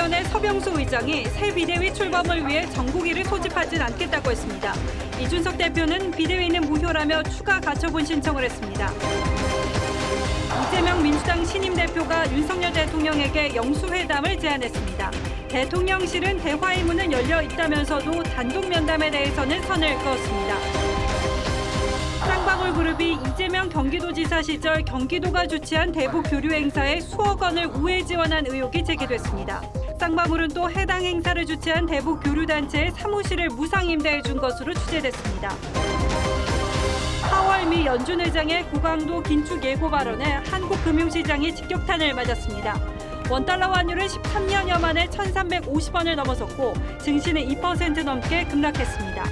최고위원회 서병수 의장이 새 비대위 출범을 위해 정국위를 소집하진 않겠다고 했습니다. 이준석 대표는 비대위는 무효라며 추가 가처분 신청을 했습니다. 이재명 민주당 신임 대표가 윤석열 대통령에게 영수회담을 제안했습니다. 대통령실은 대화의 문은 열려 있다면서도 단독 면담에 대해서는 선을 그었습니다. 쌍방울 그룹이 이재명 경기도지사 시절 경기도가 주최한 대북 교류 행사에 수억 원을 우회 지원한 의혹이 제기됐습니다. 쌍방울은 또 해당 행사를 주최한 대북 교류 단체의 사무실을 무상 임대해 준 것으로 취재됐습니다. 4월 미 연준 의장의 고강도 긴축 예고 발언에 한국 금융시장이 직격탄을 맞았습니다. 원달러 환율은 13년여 만에 1,350원을 넘어섰고 증시는 2% 넘게 급락했습니다.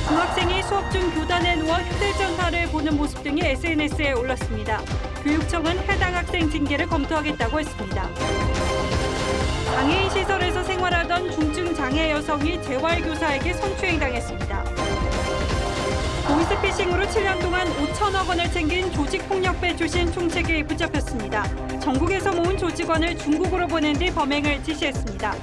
중학생이 수업 중 교단에 누워 휴대전화를 보는 모습 등이 SNS에 올랐습니다. 교육청은 해당 학생 징계를 검토하겠다고 했습니다. 장애인 시설에서 생활하던 중증 장애 여성이 재활교사에게 성추행당했습니다. 보이스피싱으로 7년 동안 5천억 원을 챙긴 조직폭력배 출신 총책이 붙잡혔습니다. 전국에서 모은 조직원을 중국으로 보낸 뒤 범행을 지시했습니다.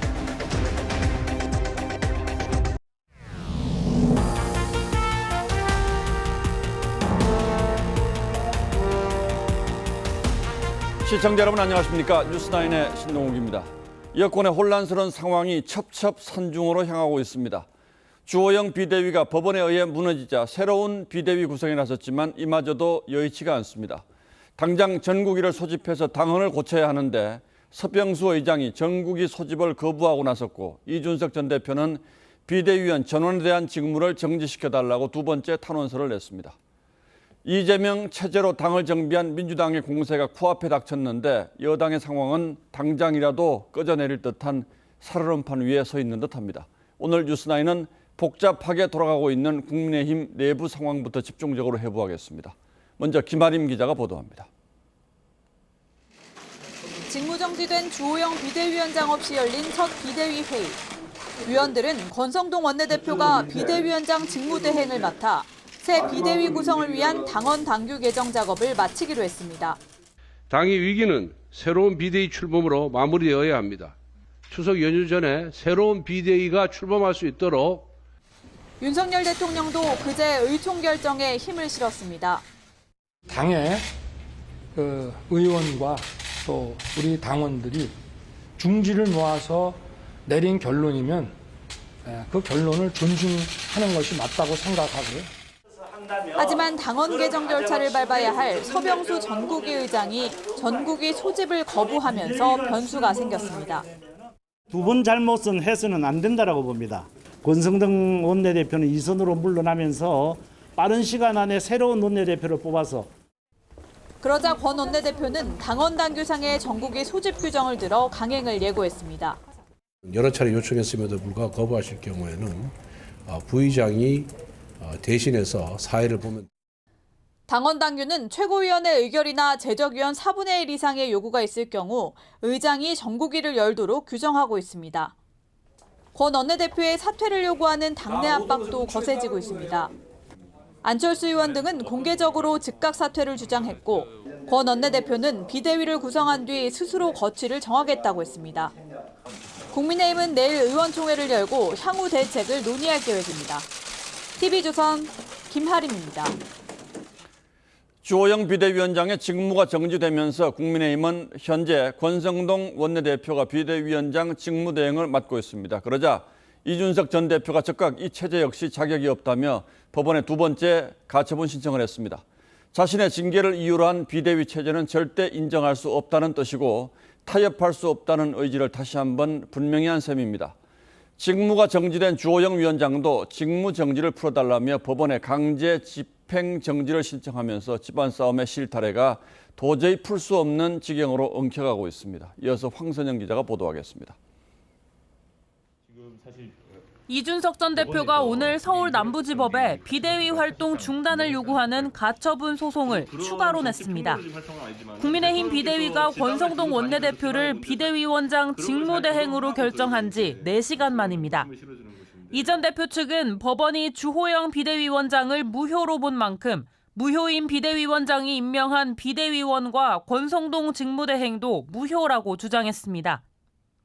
시청자 여러분 안녕하십니까? 뉴스나인의 신동욱입니다. 여권의 혼란스러운 상황이 첩첩산중으로 향하고 있습니다. 주호영 비대위가 법원에 의해 무너지자 새로운 비대위 구성에 나섰지만 이마저도 여의치가 않습니다. 당장 전국위를 소집해서 당헌을 고쳐야 하는데 서병수 의장이 전국위 소집을 거부하고 나섰고 이준석 전 대표는 비대위원 전원에 대한 직무를 정지시켜달라고 두 번째 탄원서를 냈습니다. 이재명 체제로 당을 정비한 민주당의 공세가 코앞에 닥쳤는데 여당의 상황은 당장이라도 꺼져내릴 듯한 살얼음판 위에 서 있는 듯합니다. 오늘 뉴스나인은 복잡하게 돌아가고 있는 국민의힘 내부 상황부터 집중적으로 해부하겠습니다. 먼저 김아림 기자가 보도합니다. 직무정지된 주호영 비대위원장 없이 열린 첫 비대위 회의. 위원들은 권성동 원내대표가 비대위원장 직무대행을 맡아 새 비대위 구성을 위한 당헌 당규 개정 작업을 마치기로 했습니다. 당의 위기는 새로운 비대위 출범으로 마무리되어야 합니다. 추석 연휴 전에 새로운 비대위가 출범할 수 있도록 윤석열 대통령도 그제 의총 결정에 힘을 실었습니다. 당의 의원과 또 우리 당원들이 중지를 모아서 내린 결론이면 그 결론을 존중하는 것이 맞다고 생각하고요. 하지만 당헌 개정 절차를 밟아야 할 서병수 전국위 의장이 전국위 소집을 거부하면서 변수가 생겼습니다. 두 번 잘못은 해서는 안 된다라고 봅니다. 권성동 원내대표는 이선으로 물러나면서 빠른 시간 안에 새로운 원내대표를 뽑아서 그러자 권 원내대표는 당헌 당규상의 전국위 소집 규정을 들어 강행을 예고했습니다. 여러 차례 요청했음에도 불구하고 거부하실 경우에는 부의장이 대신해서 사회를 보면 당헌 당규는 최고위원회 의결이나 제적위원 4분의 1 이상의 요구가 있을 경우 의장이 전국위를 열도록 규정하고 있습니다. 권 원내대표의 사퇴를 요구하는 당내 압박도 거세지고 있습니다. 안철수 의원 등은 공개적으로 즉각 사퇴를 주장했고 권 원내대표는 비대위를 구성한 뒤 스스로 거취를 정하겠다고 했습니다. 국민의힘은 내일 의원총회를 열고 향후 대책을 논의할 계획입니다. TV조선 김하림입니다. 주호영 비대위원장의 직무가 정지되면서 국민의힘은 현재 권성동 원내대표가 비대위원장 직무대행을 맡고 있습니다. 그러자 이준석 전 대표가 즉각 이 체제 역시 자격이 없다며 법원에 두 번째 가처분 신청을 했습니다. 자신의 징계를 이유로 한 비대위 체제는 절대 인정할 수 없다는 뜻이고 타협할 수 없다는 의지를 다시 한번 분명히 한 셈입니다. 직무가 정지된 주호영 위원장도 직무 정지를 풀어달라며 법원에 강제 집행 정지를 신청하면서 집안 싸움의 실타래가 도저히 풀 수 없는 지경으로 엉켜가고 있습니다. 이어서 황선영 기자가 보도하겠습니다. 이준석 전 대표가 오늘 서울 남부지법에 비대위 활동 중단을 요구하는 가처분 소송을 추가로 냈습니다. 국민의힘 비대위가 권성동 원내대표를 비대위원장 직무대행으로 결정한 지 4시간 만입니다. 이 전 대표 측은 법원이 주호영 비대위원장을 무효로 본 만큼 무효인 비대위원장이 임명한 비대위원과 권성동 직무대행도 무효라고 주장했습니다.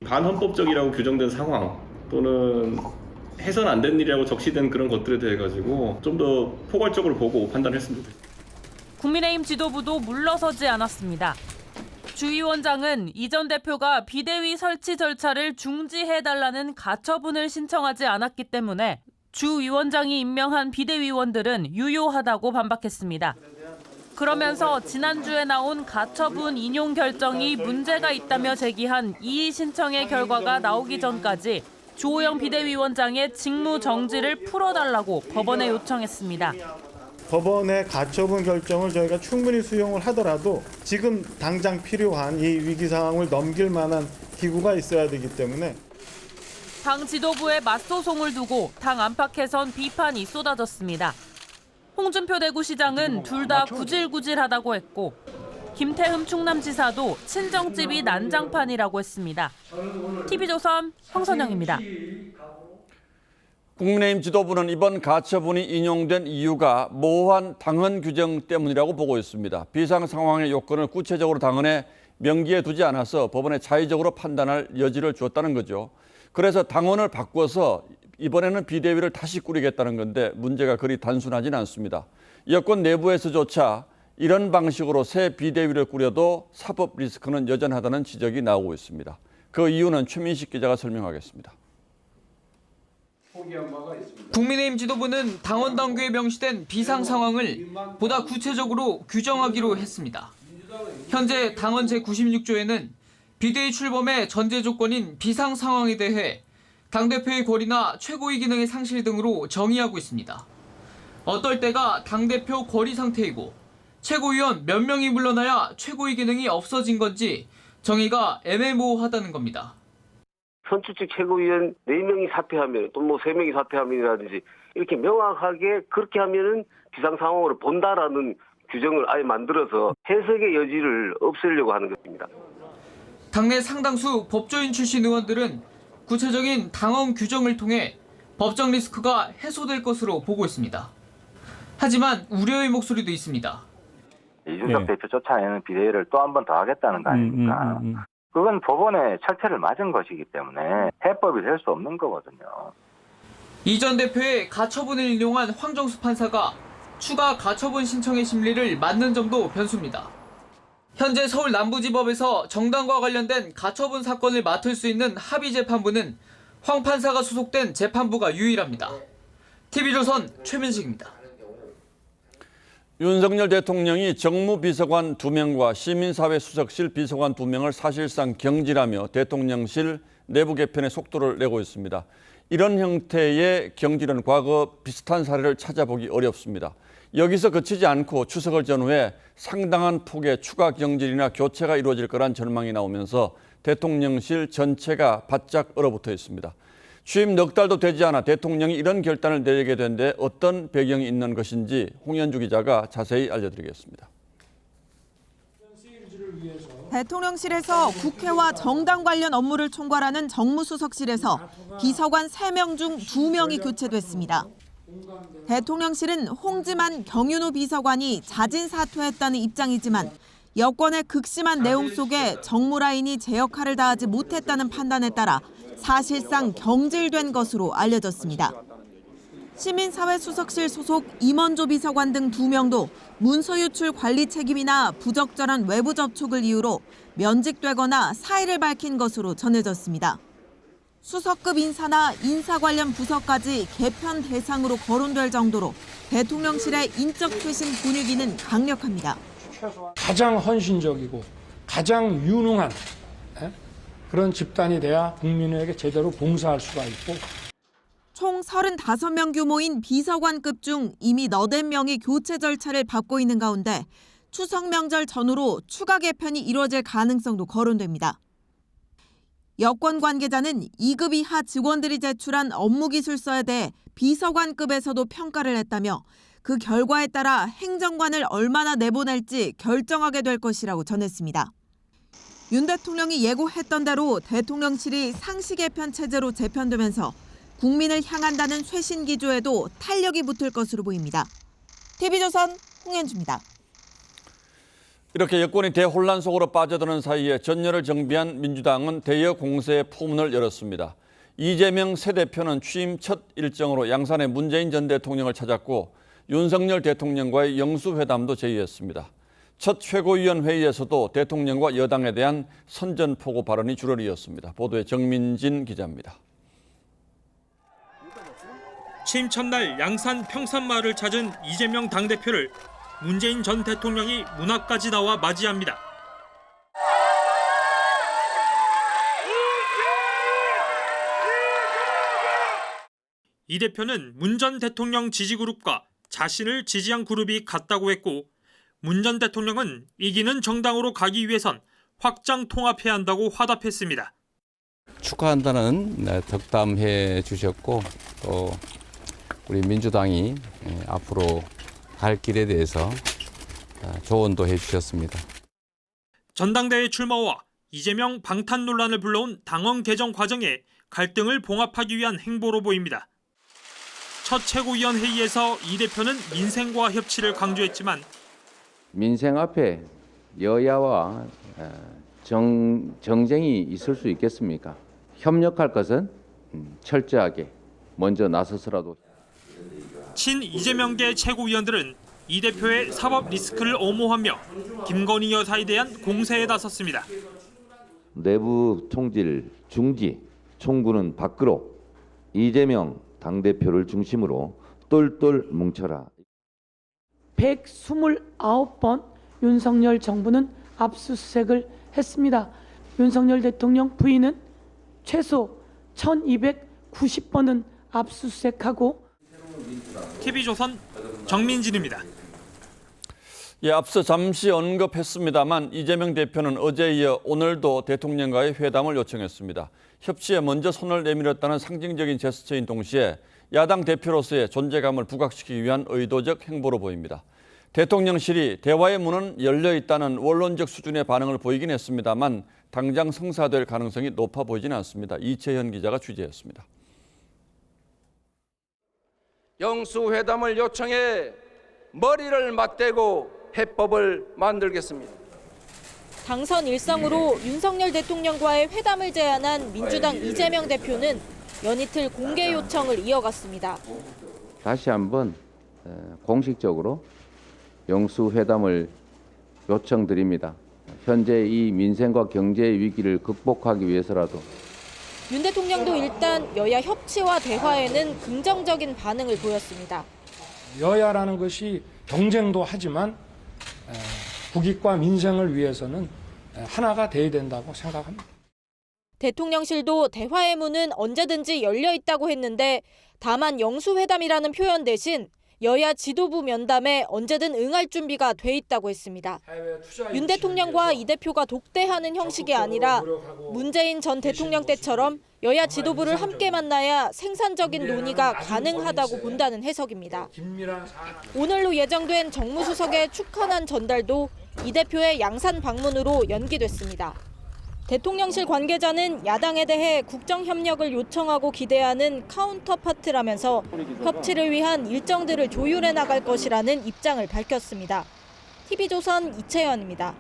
반헌법적이라고 규정된 상황 또는 해서는 안 되는 일이라고 적시된 그런 것들에 대해 가지고 좀 더 포괄적으로 보고 판단했으면 좋겠습니다. 국민의힘 지도부도 물러서지 않았습니다. 주 위원장은 이 전 대표가 비대위 설치 절차를 중지해달라는 가처분을 신청하지 않았기 때문에 주 위원장이 임명한 비대위원들은 유효하다고 반박했습니다. 그러면서 지난주에 나온 가처분 인용 결정이 문제가 있다며 제기한 이의 신청의 결과가 나오기 전까지 주호영 비대위원장의 직무 정지를 풀어달라고 법원에 요청했습니다. 법원의 가처분 결정을 저희가 충분히 수용을 하더라도 지금 당장 필요한 이 위기 상황을 넘길 만한 기구가 있어야 되기 때문에 당 지도부의 맞소송을 두고 당 안팎에선 비판이 쏟아졌습니다. 홍준표 대구시장은 둘 다 구질구질하다고 했고 김태흠 충남지사도 친정집이 난장판이라고 했습니다. TV조선 황선영입니다. 국민의힘 지도부는 이번 가처분이 인용된 이유가 모호한 당헌 규정 때문이라고 보고 있습니다. 비상 상황의 요건을 구체적으로 당헌에 명기해 두지 않아서 법원에 자의적으로 판단할 여지를 주었다는 거죠. 그래서 당헌을 바꿔서 이번에는 비대위를 다시 꾸리겠다는 건데 문제가 그리 단순하진 않습니다. 여권 내부에서조차 이런 방식으로 새 비대위를 꾸려도 사법 리스크는 여전하다는 지적이 나오고 있습니다. 그 이유는 최민식 기자가 설명하겠습니다. 국민의힘 지도부는 당원 당규에 명시된 비상 상황을 보다 구체적으로 규정하기로 했습니다. 현재 당헌 제96조에는 비대위 출범의 전제 조건인 비상 상황에 대해 당대표의 권리나 최고위 기능의 상실 등으로 정의하고 있습니다. 어떨 때가 당대표 권리 상태이고 최고위원 몇 명이 물러나야 최고위 기능이 없어진 건지 정의가 애매모호하다는 겁니다. 선출직 최고위원 4명이 사퇴하면 또 뭐 3명이 사퇴하면이라든지 이렇게 명확하게 그렇게 하면은 비상상황으로 본다라는 규정을 아예 만들어서 해석의 여지를 없애려고 하는 것입니다. 당내 상당수 법조인 출신 의원들은 구체적인 당헌 규정을 통해 법적 리스크가 해소될 것으로 보고 있습니다. 하지만 우려의 목소리도 있습니다. 이준석 대표 쫓아내는 비대위를 또 한 번 더 하겠다는 거 아닙니까? 그건 법원의 철퇴를 맞은 것이기 때문에 해법이 될 수 없는 거거든요. 이 전 대표의 가처분을 인용한 황정수 판사가 추가 가처분 신청의 심리를 맞는 점도 변수입니다. 현재 서울 남부지법에서 정당과 관련된 가처분 사건을 맡을 수 있는 합의재판부는 황 판사가 소속된 재판부가 유일합니다. TV조선 최민식입니다. 윤석열 대통령이 정무비서관 2명과 시민사회 수석실 비서관 2명을 사실상 경질하며 대통령실 내부 개편에 속도를 내고 있습니다. 이런 형태의 경질은 과거 비슷한 사례를 찾아보기 어렵습니다. 여기서 그치지 않고 추석을 전후해 상당한 폭의 추가 경질이나 교체가 이루어질 거란 전망이 나오면서 대통령실 전체가 바짝 얼어붙어 있습니다. 취임 넉 달도 되지 않아 대통령이 이런 결단을 내리게 된 데 어떤 배경이 있는 것인지 홍현주 기자가 자세히 알려드리겠습니다. 대통령실에서 국회와 정당 관련 업무를 총괄하는 정무수석실에서 비서관 3명 중 2명이 교체됐습니다. 대통령실은 홍지만 경윤우 비서관이 자진 사퇴했다는 입장이지만 여권의 극심한 내용 속에 정무라인이 제 역할을 다하지 못했다는 판단에 따라 사실상 경질된 것으로 알려졌습니다. 시민사회수석실 소속 임원조 비서관 등 2명도 문서 유출 관리 책임이나 부적절한 외부 접촉을 이유로 면직되거나 사의를 밝힌 것으로 전해졌습니다. 수석급 인사나 인사 관련 부서까지 개편 대상으로 거론될 정도로 대통령실의 인적 쇄신 분위기는 강력합니다. 가장 헌신적이고 가장 유능한 그런 집단이 돼야 국민에게 제대로 봉사할 수가 있고 총 35명 규모인 비서관급 중 이미 80명이 교체 절차를 밟고 있는 가운데 추석 명절 전후로 추가 개편이 이루어질 가능성도 거론됩니다. 여권 관계자는 2급 이하 직원들이 제출한 업무기술서에 대해 비서관급에서도 평가를 했다며 그 결과에 따라 행정관을 얼마나 내보낼지 결정하게 될 것이라고 전했습니다. 윤 대통령이 예고했던 대로 대통령실이 상시 개편 체제로 재편되면서 국민을 향한다는 쇄신 기조에도 탄력이 붙을 것으로 보입니다. TV조선 홍현주입니다. 이렇게 여권이 대혼란 속으로 빠져드는 사이에 전열을 정비한 민주당은 대여 공세의 포문을 열었습니다. 이재명 새 대표는 취임 첫 일정으로 양산의 문재인 전 대통령을 찾았고 윤석열 대통령과의 영수회담도 제의했습니다. 첫 최고위원 회의에서도 대통령과 여당에 대한 선전포고 발언이 주러리였습니다. 보도에 정민진 기자입니다. 취임 첫날 양산 평산마을을 찾은 이재명 당대표를 문재인 전 대통령이 문 앞까지 나와 맞이합니다. 이 대표는 문 전 대통령 지지그룹과 자신을 지지한 그룹이 같다고 했고 문 전 대통령은 이기는 정당으로 가기 위해선 확장 통합해야 한다고 화답했습니다. 축하한다는 덕담해 주셨고 또 우리 민주당이 앞으로 갈 길에 대해서 조언도 해주셨습니다. 전당대회 출마와 이재명 방탄 논란을 불러온 당원 개정 과정에 갈등을 봉합하기 위한 행보로 보입니다. 첫 최고위원 회의에서 이 대표는 민생과 협치를 강조했지만 민생 앞에 여야와 정쟁이 있을 수 있겠습니까? 협력할 것은 철저하게 먼저 나서서라도. 친 이재명계 최고위원들은 이 대표의 사법 리스크를 엄호하며 김건희 여사에 대한 공세에 나섰습니다. 내부 총질 중지, 총구는 밖으로 이재명 당대표를 중심으로 똘똘 뭉쳐라. 129번 윤석열 정부는 압수수색을 했습니다. 윤석열 대통령 부인은 최소 1290번은 압수수색하고. TV조선 정민진입니다. 앞서 잠시 언급했습니다만 이재명 대표는 어제에 이어 오늘도 대통령과의 회담을 요청했습니다. 협치에 먼저 손을 내밀었다는 상징적인 제스처인 동시에 야당 대표로서의 존재감을 부각시키기 위한 의도적 행보로 보입니다. 대통령실이 대화의 문은 열려 있다는 원론적 수준의 반응을 보이긴 했습니다만 당장 성사될 가능성이 높아 보이지는 않습니다. 이채현 기자가 취재했습니다. 영수회담을 요청해 머리를 맞대고 해법을 만들겠습니다. 당선 일성으로 윤석열 대통령과의 회담을 제안한 민주당 이재명 대표는 연이틀 공개 요청을 이어갔습니다. 다시 한번 공식적으로 영수회담을 요청드립니다. 현재 이 민생과 경제 위기를 극복하기 위해서라도. 윤 대통령도 일단 여야 협치와 대화에는 긍정적인 반응을 보였습니다. 여야라는 것이 경쟁도 하지만 국익과 민생을 위해서는 하나가 돼야 된다고 생각합니다. 대통령실도 대화의 문은 언제든지 열려 있다고 했는데 다만 영수회담이라는 표현 대신 여야 지도부 면담에 언제든 응할 준비가 돼 있다고 했습니다. 윤 대통령과 이 대표가 독대하는 형식이 아니라 문재인 전 대통령 때처럼 여야 지도부를 함께 만나야 생산적인 논의가 가능하다고 본다는 해석입니다. 오늘로 예정된 정무수석의 축하난 전달도 이 대표의 양산 방문으로 연기됐습니다. 대통령실 관계자는 야당에 대해 국정협력을 요청하고 기대하는 카운터파트라면서 협치를 위한 일정들을 조율해 나갈 것이라는 입장을 밝혔습니다. TV조선 이채연입니다.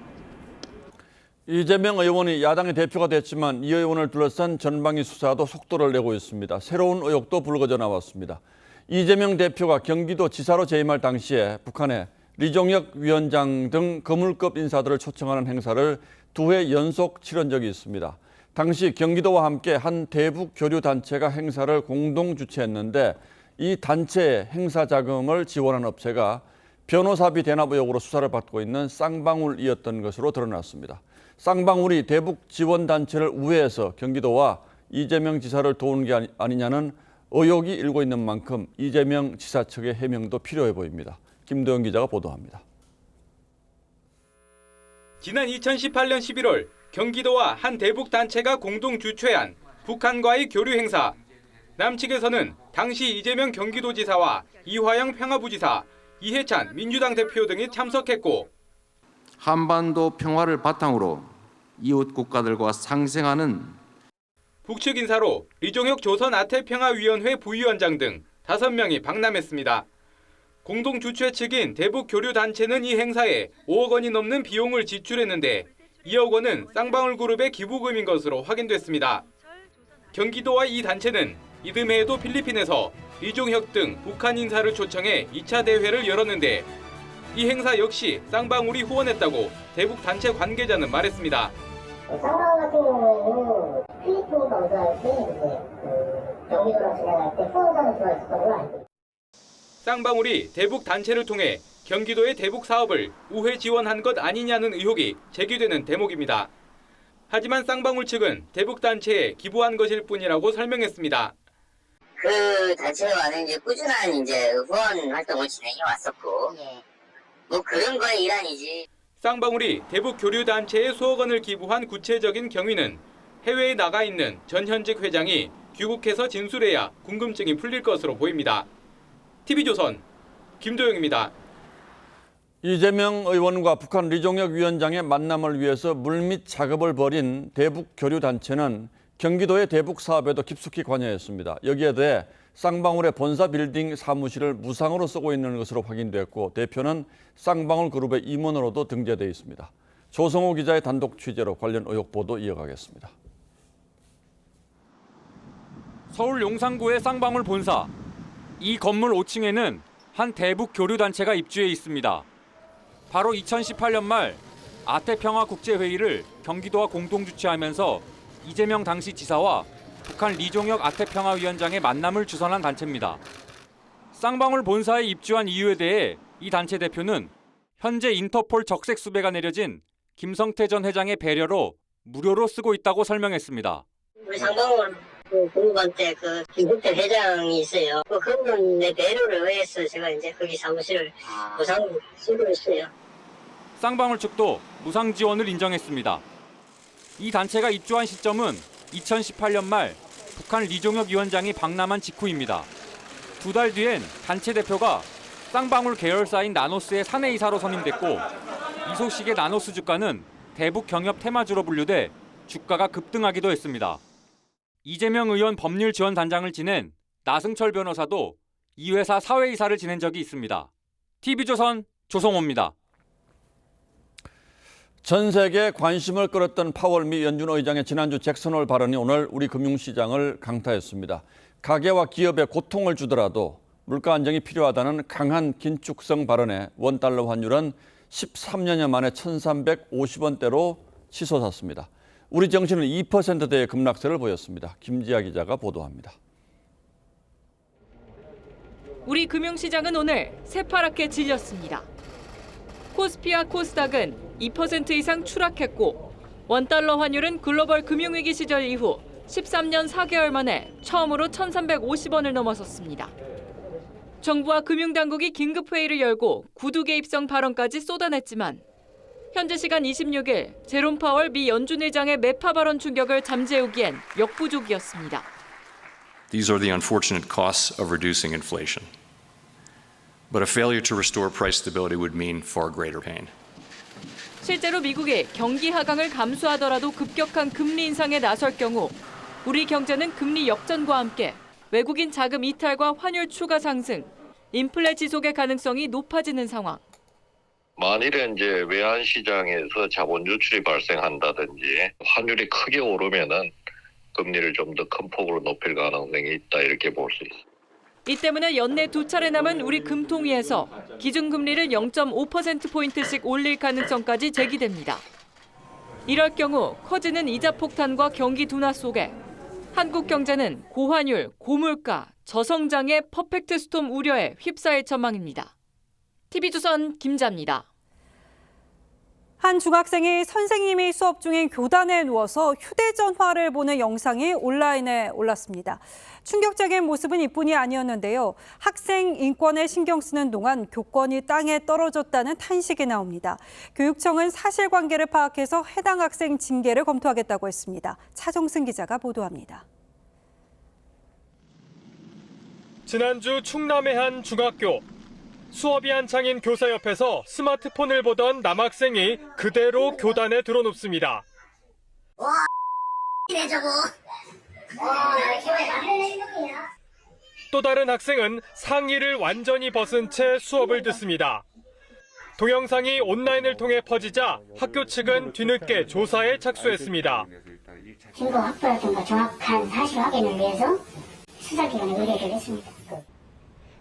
이재명 의원이 야당의 대표가 됐지만 이 의원을 둘러싼 전방위 수사도 속도를 내고 있습니다. 새로운 의혹도 불거져 나왔습니다. 이재명 대표가 경기도 지사로 재임할 당시에 북한에 리종혁 위원장 등 거물급 인사들을 초청하는 행사를 2회 연속 치른 적이 있습니다. 당시 경기도와 함께 한 대북 교류 단체가 행사를 공동 주최했는데 이 단체의 행사 자금을 지원한 업체가 변호사비 대납 의혹으로 수사를 받고 있는 쌍방울이었던 것으로 드러났습니다. 쌍방울이 대북 지원 단체를 우회해서 경기도와 이재명 지사를 도운 게 아니냐는 의혹이 일고 있는 만큼 이재명 지사 측의 해명도 필요해 보입니다. 김도영 기자가 보도합니다. 지난 2018년 11월 경기도와 한 대북 단체가 공동 주최한 북한과의 교류 행사. 남측에서는 당시 이재명 경기도지사와 이화영 평화부지사, 이해찬 민주당 대표 등이 참석했고 한반도 평화를 바탕으로 이웃 국가들과 상생하는 북측 인사로 리종혁 조선아태평화위원회 부위원장 등 5명이 방남했습니다. 공동 주최 측인 대북교류단체는 이 행사에 5억 원이 넘는 비용을 지출했는데 2억 원은 쌍방울 그룹의 기부금인 것으로 확인됐습니다. 경기도와 이 단체는 이듬해에도 필리핀에서 리종혁 등 북한 인사를 초청해 2차 대회를 열었는데 이 행사 역시 쌍방울이 후원했다고 대북 단체 관계자는 말했습니다. 쌍방울 같은 경우에는 필리핀 검사할 때 경기도로 지나갈 때 후원사로 들어있었던 걸로 알고 있습니다. 쌍방울이 대북 단체를 통해 경기도의 대북 사업을 우회 지원한 것 아니냐는 의혹이 제기되는 대목입니다. 하지만 쌍방울 측은 대북 단체에 기부한 것일 뿐이라고 설명했습니다. 그 단체와는 이제 꾸준한 후원 활동을 진행해 왔었고, 뭐 그런 거의 일환이지. 쌍방울이 대북 교류 단체에 수억 원을 기부한 구체적인 경위는 해외에 나가 있는 전 현직 회장이 귀국해서 진술해야 궁금증이 풀릴 것으로 보입니다. TV조선 김도영입니다. 이재명 의원과 북한 리종혁 위원장의 만남을 위해서 물밑 작업을 벌인 대북교류단체는 경기도의 대북 사업에도 깊숙이 관여했습니다. 여기에 대해 쌍방울의 본사 빌딩 사무실을 무상으로 쓰고 있는 것으로 확인됐고 대표는 쌍방울 그룹의 임원으로도 등재되어 있습니다. 조성호 기자의 단독 취재로 관련 의혹 보도 이어가겠습니다. 서울 용산구의 쌍방울 본사. 이 건물 5층에는 한 대북 교류단체가 입주해 있습니다. 바로 2018년 말 아태평화국제회의를 경기도와 공동 주최하면서 이재명 당시 지사와 북한 리종혁 아태평화위원장의 만남을 주선한 단체입니다. 쌍방울 본사에 입주한 이유에 대해 이 단체 대표는 현재 인터폴 적색 수배가 내려진 김성태 전 회장의 배려로 무료로 쓰고 있다고 설명했습니다. 우리 쌍방울 그룹한테 김국태 회장이 있어요. 그분의 배려를 의해서 제가 거기 사무실을 무상으로 쓰고 있어요. 쌍방울 측도 무상 지원을 인정했습니다. 이 단체가 입주한 시점은 2018년 말 북한 리종혁 위원장이 방남한 직후입니다. 2달 뒤엔 단체 대표가 쌍방울 계열사인 나노스의 사내이사로 선임됐고 이 소식에 나노스 주가는 대북 경협 테마주로 분류돼 주가가 급등하기도 했습니다. 이재명 의원 법률지원단장을 지낸 나승철 변호사도 이 회사 사회이사를 지낸 적이 있습니다. TV조선 조성호입니다. 전 세계에 관심을 끌었던 파월 미 연준 의장의 지난주 잭슨홀 발언이 오늘 우리 금융시장을 강타했습니다. 가계와 기업에 고통을 주더라도 물가 안정이 필요하다는 강한 긴축성 발언에 원달러 환율은 13년여 만에 1,350원대로 치솟았습니다. 우리 정시는 2%대의 급락세를 보였습니다. 김지아 기자가 보도합니다. 우리 금융시장은 오늘 새파랗게 질렸습니다. 코스피와 코스닥은 2% 이상 추락했고 원달러 환율은 글로벌 금융위기 시절 이후 13년 4개월 만에 처음으로 1,350원을 넘어섰습니다. 정부와 금융당국이 긴급회의를 열고 구두 개입성 발언까지 쏟아냈지만 현재 시간 26일 제롬 파월 미 연준 의장의 매파 발언 충격을 잠재우기엔 역부족이었습니다. These are the unfortunate costs of reducing inflation. But a failure to restore price stability would mean far greater pain. 실제로 미국이 경기 하강을 감수하더라도 급격한 금리 인상에 나설 경우 우리 경제는 금리 역전과 함께 외국인 자금 이탈과 환율 추가 상승, 인플레 지속의 가능성이 높아지는 상황. 만일에 외환 시장에서 자본 유출이 발생한다든지 환율이 크게 오르면은 금리를 좀 더 큰 폭으로 높일 가능성이 있다 이렇게 볼 수 있습니다. 이 때문에 연내 2차례 남은 우리 금통위에서 기준금리를 0.5%포인트씩 올릴 가능성까지 제기됩니다. 이럴 경우 커지는 이자 폭탄과 경기 둔화 속에 한국 경제는 고환율, 고물가, 저성장의 퍼펙트 스톰 우려에 휩싸일 전망입니다. TV조선 김자입니다. 한 중학생이 선생님이 수업 중인 교단에 누워서 휴대전화를 보는 영상이 온라인에 올랐습니다. 충격적인 모습은 이뿐이 아니었는데요. 학생 인권에 신경 쓰는 동안 교권이 땅에 떨어졌다는 탄식이 나옵니다. 교육청은 사실관계를 파악해서 해당 학생 징계를 검토하겠다고 했습니다. 차정승 기자가 보도합니다. 지난주 충남의 한 중학교. 수업이 한창인 교사 옆에서 스마트폰을 보던 남학생이 그대로 교단에 들어눕습니다. 와, 이래 저거. 와, 또 다른 학생은 상의를 완전히 벗은 채 수업을 듣습니다. 동영상이 온라인을 통해 퍼지자 학교 측은 뒤늦게 조사에 착수했습니다. 증거 확보라든가 정확한 사실 확인을 위해서 수사기관에 의뢰를 했습니다.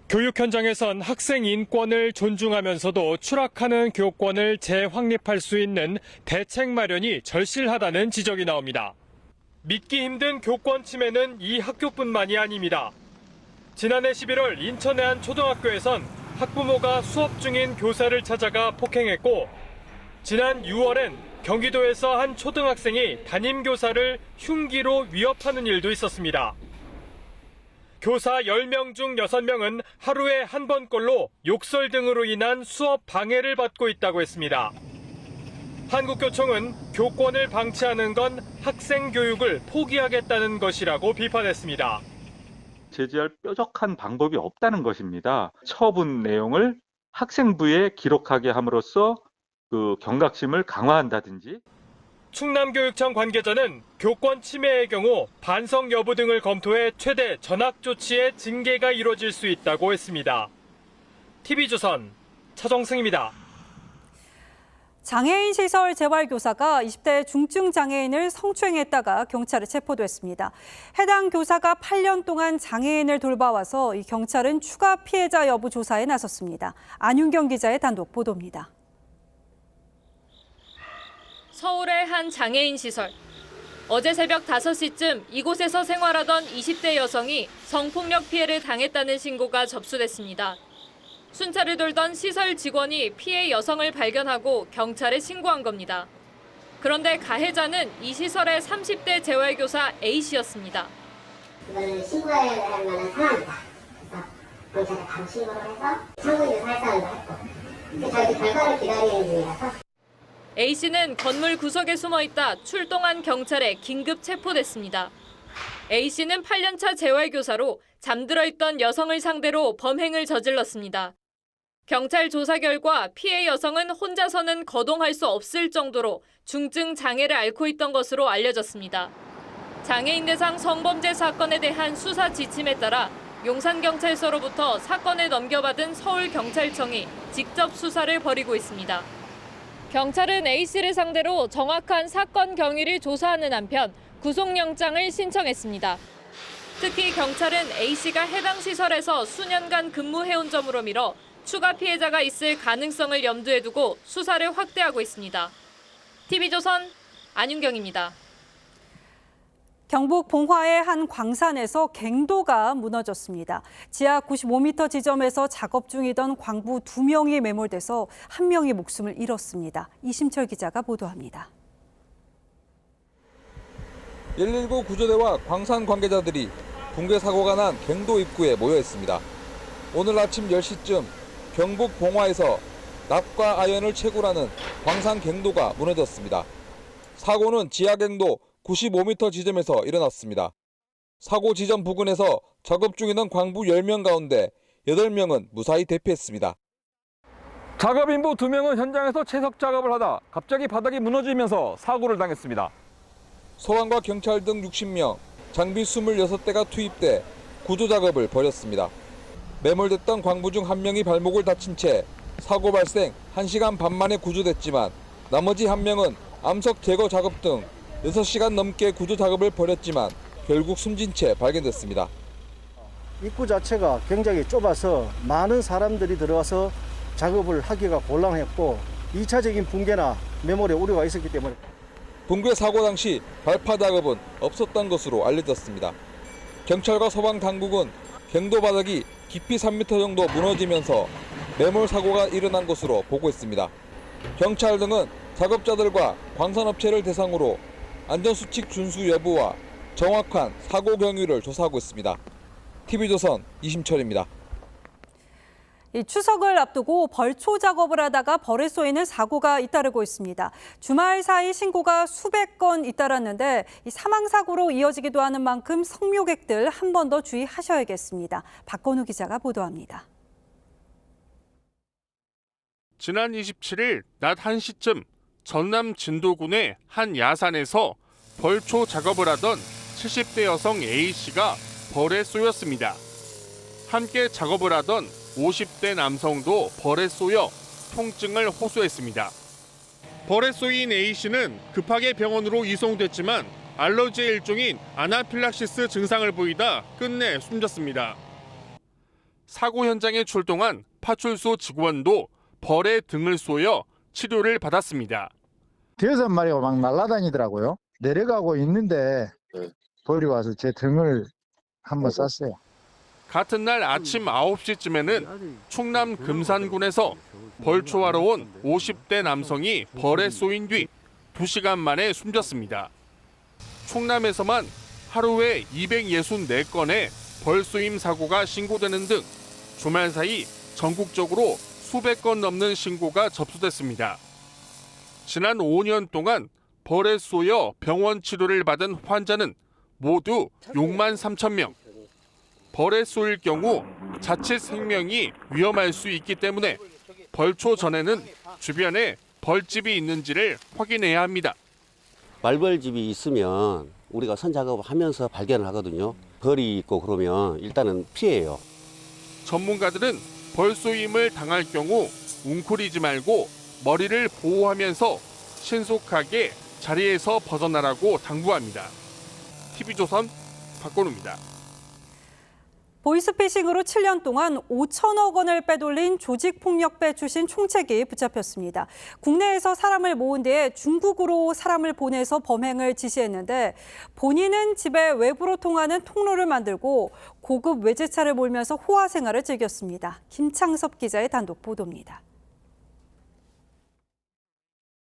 교육 현장에선 학생 인권을 존중하면서도 추락하는 교권을 재확립할 수 있는 대책 마련이 절실하다는 지적이 나옵니다. 믿기 힘든 교권 침해는 이 학교뿐만이 아닙니다. 지난해 11월 인천의 한 초등학교에선 학부모가 수업 중인 교사를 찾아가 폭행했고, 지난 6월엔 경기도에서 한 초등학생이 담임교사를 흉기로 위협하는 일도 있었습니다. 교사 10명 중 6명은 하루에 한 번꼴로 욕설 등으로 인한 수업 방해를 받고 있다고 했습니다. 한국교총은 교권을 방치하는 건 학생 교육을 포기하겠다는 것이라고 비판했습니다. 제지할 뾰족한 방법이 없다는 것입니다. 처분 내용을 학생부에 기록하게 함으로써 그 경각심을 강화한다든지. 충남교육청 관계자는 교권 침해의 경우 반성 여부 등을 검토해 최대 전학 조치의 징계가 이뤄질 수 있다고 했습니다. TV조선 차정승입니다. 장애인 시설 재활교사가 20대 중증 장애인을 성추행했다가 경찰에 체포됐습니다. 해당 교사가 8년 동안 장애인을 돌봐와서 이 경찰은 추가 피해자 여부 조사에 나섰습니다. 안윤경 기자의 단독 보도입니다. 서울의 한 장애인 시설. 어제 새벽 5시쯤 이곳에서 생활하던 20대 여성이 성폭력 피해를 당했다는 신고가 접수됐습니다. 순찰을 돌던 시설 직원이 피해 여성을 발견하고 경찰에 신고한 겁니다. 그런데 가해자는 이 시설의 30대 재활교사 A씨였습니다. 이거는 신고해야 할 만한 상황이다. 그래서 경찰에 바로 신고를 해서 상근이 살상을 했고, 저희 결과를 기다리는 중이라서. A씨는 건물 구석에 숨어 있다 출동한 경찰에 긴급 체포됐습니다. A씨는 8년차 재활교사로 잠들어 있던 여성을 상대로 범행을 저질렀습니다. 경찰 조사 결과 피해 여성은 혼자서는 거동할 수 없을 정도로 중증 장애를 앓고 있던 것으로 알려졌습니다. 장애인 대상 성범죄 사건에 대한 수사 지침에 따라 용산경찰서로부터 사건을 넘겨받은 서울경찰청이 직접 수사를 벌이고 있습니다. 경찰은 A씨를 상대로 정확한 사건 경위를 조사하는 한편 구속영장을 신청했습니다. 특히 경찰은 A씨가 해당 시설에서 수년간 근무해온 점으로 미뤄 추가 피해자가 있을 가능성을 염두에 두고 수사를 확대하고 있습니다. TV조선 안윤경입니다. 경북 봉화의 한 광산에서 갱도가 무너졌습니다. 지하 95m 지점에서 작업 중이던 광부 2명이 매몰돼서 1명이 목숨을 잃었습니다. 이심철 기자가 보도합니다. 119 구조대와 광산 관계자들이 붕괴 사고가 난 갱도 입구에 모여 있습니다. 오늘 아침 10시쯤 경북 봉화에서 납과 아연을 채굴하는 광산 갱도가 무너졌습니다. 사고는 지하 갱도 95m 지점에서 일어났습니다. 사고 지점 부근에서 작업 중이던 광부 10명 가운데 8명은 무사히 대피했습니다. 작업 인부 2명은 현장에서 채석 작업을 하다 갑자기 바닥이 무너지면서 사고를 당했습니다. 소방과 경찰 등 60명, 장비 26대가 투입돼 구조 작업을 벌였습니다. 매몰됐던 광부 중 1명이 발목을 다친 채 사고 발생 1시간 반 만에 구조됐지만 나머지 1명은 암석 제거 작업 등 6시간 넘게 구조 작업을 벌였지만 결국 숨진 채 발견됐습니다. 입구 자체가 굉장히 좁아서 많은 사람들이 들어와서 작업을 하기가 곤란했고 2차적인 붕괴나 매몰의 우려가 있었기 때문에 붕괴 사고 당시 발파 작업은 없었던 것으로 알려졌습니다. 경찰과 소방 당국은 갱도 바닥이 깊이 3m 정도 무너지면서 매몰 사고가 일어난 것으로 보고 있습니다. 경찰 등은 작업자들과 광산업체를 대상으로 안전수칙 준수 여부와 정확한 사고 경위를 조사하고 있습니다. TV조선 이심철입니다. 이 추석을 앞두고 벌초 작업을 하다가 벌에 쏘이는 사고가 잇따르고 있습니다. 주말 사이 신고가 수백 건 잇따랐는데 이 사망 사고로 이어지기도 하는 만큼 성묘객들 한 번 더 주의하셔야겠습니다. 박건우 기자가 보도합니다. 지난 27일 낮 1시쯤 전남 진도군의 한 야산에서 벌초 작업을 하던 70대 여성 A씨가 벌에 쏘였습니다. 함께 작업을 하던 50대 남성도 벌에 쏘여 통증을 호소했습니다. 벌에 쏘인 A씨는 급하게 병원으로 이송됐지만 알러지의 일종인 아나필락시스 증상을 보이다 끝내 숨졌습니다. 사고 현장에 출동한 파출소 직원도 벌에 등을 쏘여 치료를 받았습니다. 5마리가 막 날아다니더라고요. 내려가고 있는데 벌이 와서 제 등을 한번 쐈어요. 같은 날 아침 9시쯤에는 충남 금산군에서 벌초하러 온 50대 남성이 벌에 쏘인 뒤 2시간 만에 숨졌습니다. 충남에서만 하루에 264건의 벌쏘임 사고가 신고되는 등 주말 사이 전국적으로 수백 건 넘는 신고가 접수됐습니다. 지난 5년 동안 벌에 쏘여 병원 치료를 받은 환자는 모두 6만 3천 명. 벌에 쏘일 경우 자칫 생명이 위험할 수 있기 때문에 벌초 전에는 주변에 벌집이 있는지를 확인해야 합니다. 말벌집이 있으면 우리가 선작업을 하면서 발견을 하거든요. 벌이 있고 그러면 일단은 피해요. 전문가들은 벌쏘임을 당할 경우 웅크리지 말고 머리를 보호하면서 신속하게 자리에서 벗어나라고 당부합니다. TV조선 박건우입니다. 보이스피싱으로 7년 동안 5천억 원을 빼돌린 조직폭력배 출신 총책이 붙잡혔습니다. 국내에서 사람을 모은 뒤에 중국으로 사람을 보내서 범행을 지시했는데 본인은 집에 외부로 통하는 통로를 만들고 고급 외제차를 몰면서 호화 생활을 즐겼습니다. 김창섭 기자의 단독 보도입니다.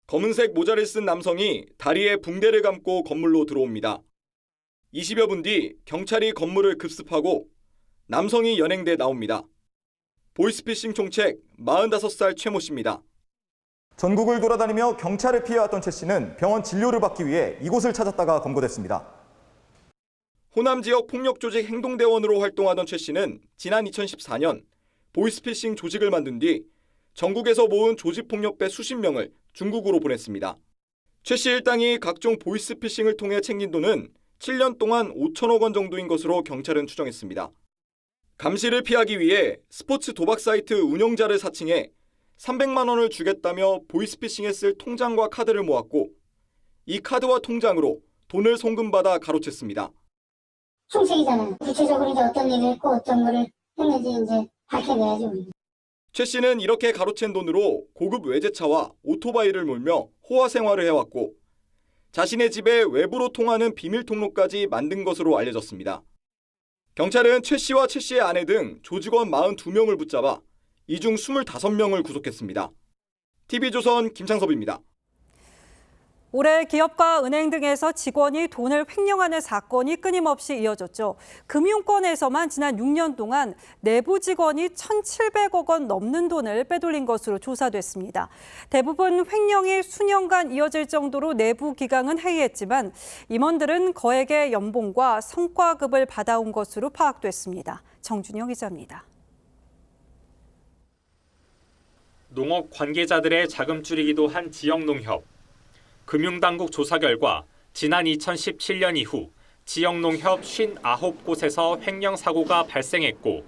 검은색 모자를 쓴 남성이 다리에 붕대를 감고 건물로 들어옵니다. 20여 분 뒤 경찰이 건물을 급습하고 남성이 연행돼 나옵니다. 보이스피싱 총책 45살 최모 씨입니다. 전국을 돌아다니며 경찰을 피해왔던 최 씨는 병원 진료를 받기 위해 이곳을 찾았다가 검거됐습니다. 호남 지역 폭력 조직 행동대원으로 활동하던 최 씨는 지난 2014년 보이스피싱 조직을 만든 뒤 전국에서 모은 조직폭력배 수십 명을 중국으로 보냈습니다. 최 씨 일당이 각종 보이스피싱을 통해 챙긴 돈은 7년 동안 5천억 원 정도인 것으로 경찰은 추정했습니다. 감시를 피하기 위해 스포츠 도박 사이트 운영자를 사칭해 300만 원을 주겠다며 보이스피싱에 쓸 통장과 카드를 모았고 이 카드와 통장으로 돈을 송금받아 가로챘습니다. 총책이잖아요. 구체적으로 이제 어떤 일을 했고 어떤 거를 했는지 이제 밝혀내야죠. 최 씨는 이렇게 가로챈 돈으로 고급 외제차와 오토바이를 몰며 호화 생활을 해왔고 자신의 집에 외부로 통하는 비밀 통로까지 만든 것으로 알려졌습니다. 경찰은 최 씨와 최 씨의 아내 등 조직원 42명을 붙잡아 이 중 25명을 구속했습니다. TV조선 김창섭입니다. 올해 기업과 은행 등에서 직원이 돈을 횡령하는 사건이 끊임없이 이어졌죠. 금융권에서만 지난 6년 동안 내부 직원이 1,700억 원 넘는 돈을 빼돌린 것으로 조사됐습니다. 대부분 횡령이 수년간 이어질 정도로 내부 기강은 해이했지만 임원들은 거액의 연봉과 성과급을 받아온 것으로 파악됐습니다. 정준영 기자입니다. 농업 관계자들의 자금 줄이기도 한 지역농협. 금융당국 조사 결과 지난 2017년 이후 지역농협 59곳에서 횡령 사고가 발생했고